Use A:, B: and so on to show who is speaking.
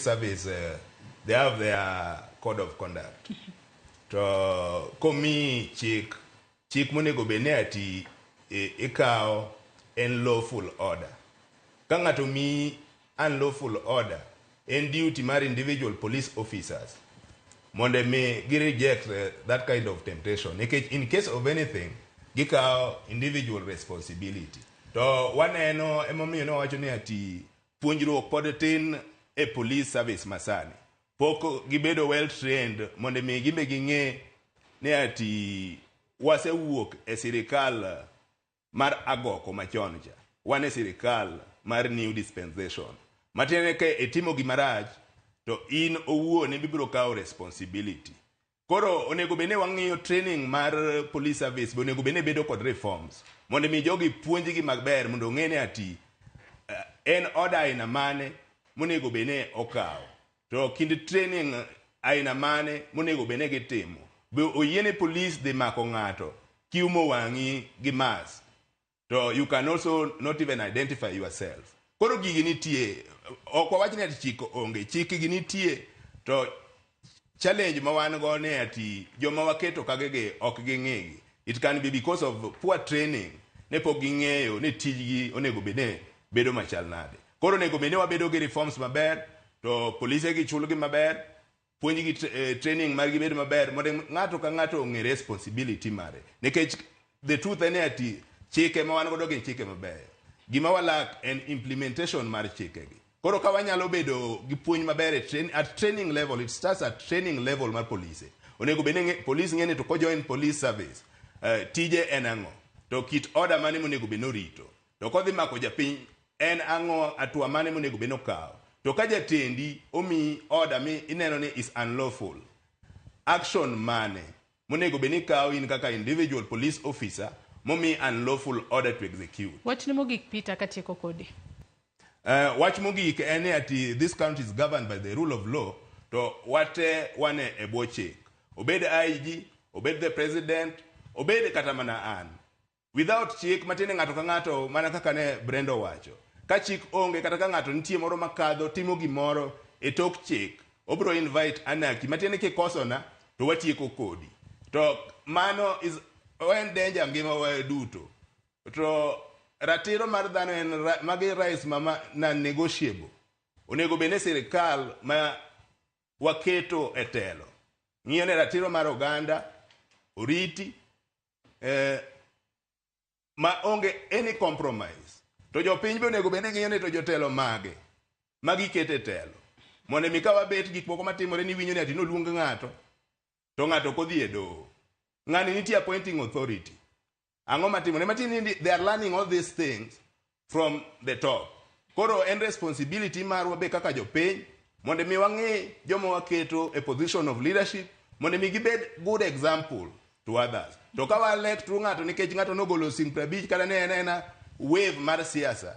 A: service, they have their code of conduct. To komi chik monego bene ati ikao en lawful order. Ka ng'ato mi unlawful order, en duty mar individual police officers mondo mi gi reject that kind of temptation. In case of anything, gikao individual responsibility. To waneno emomiyo nowacho ni ati puonjruok pod tin e police service masani. Pok gibedo well trained mondo mi gimbe ging'e ni ati wasewuok e sirikal mar Agoro machon cha. Wan e sirikal mar new dispensation. Matiende ke itimo gimarach to in owuon ibiro kawo responsibility. Koro onego bene wang'iyo training mar police service, onego bene bedo kod reforms mondo mi jogi puonjgi maber mondo ng'e ni ati en order aina mane monego bene okawo. To kind training aina mane monego bene gitimo. Be oyiene police de mako ng'ato kiumo wang'i gi mask. So you can also not even identify yourself. Koro gigi nitie, ok wawach ni ati chik onge, chik gi nitie, to challenge ma wan go ne ati joma waketo kagege ok ging'egi. It can be because of poor training, ne pok ging'eyo ne tijgi onego bene bedo machal nade. Koro onego bene wabedo gi reforms maber, to polise gi chulgi maber, puonj gi training margi bedo maber, mondo ng'ato ka ng'ato ong'e responsibility mare. Nikech the truth en ati chike ma wan godo gin chike maber. Gima walak en implementation mar chike gi. Koro ka wanyalo bedo gi puonj maber at training level, it starts at training level mar police. Onego bene police ng'eni to ko join police service, tije en ang'o, to kit order mane monego bene orito, to kodhi mako japiny en ang'o, atua mane monego bene okawo. To ka jatendi omi order mi ineno ni is unlawful, action mane monego bene ikawo in kaka individual police officer momi unlawful order to execute.
B: Wach ni mogik Peter katieko kodi.
A: Wach mogik en ni ati this country is governed by the rule of law, to wate wane e bwo chik. Obed IG, obed the president, obed kata mana an. Without chik matine ng'ato ka ng'ato mana kaka ne Brendo wacho. Ka chik onge kata ka ng'ato nitie moro makadho timo gimoro e tok chik, obro invite anarchy matine kikosona to watieko kodi. To mano is when danger ngima wa duto. To ratiro mar dhano en magi rights mama non-negotiable. Onego bene sirikal ma waketo e telo ng'iyo ne ratiro mar oganda oriti ma onge any compromise. To jopiny be onego bene ng'iyo ne to jotelo mage magi kete telo mondo mi ka wabet gik moko matimore ni winjo ne ati noluong ng'ato to ng'ato kodhi e doho. Ng'ani nitie appointing authority. Ang'o matimo? They are learning all these things from the top. Koro en responsibility marwa be kaka jopiny mondo mi wang'e jomo waketo a position of leadership mondo mi gibed good example to others. To ka walek tru ng'ato nikech ng'ato nogolo sing 50 kata ne en wave mar siasa,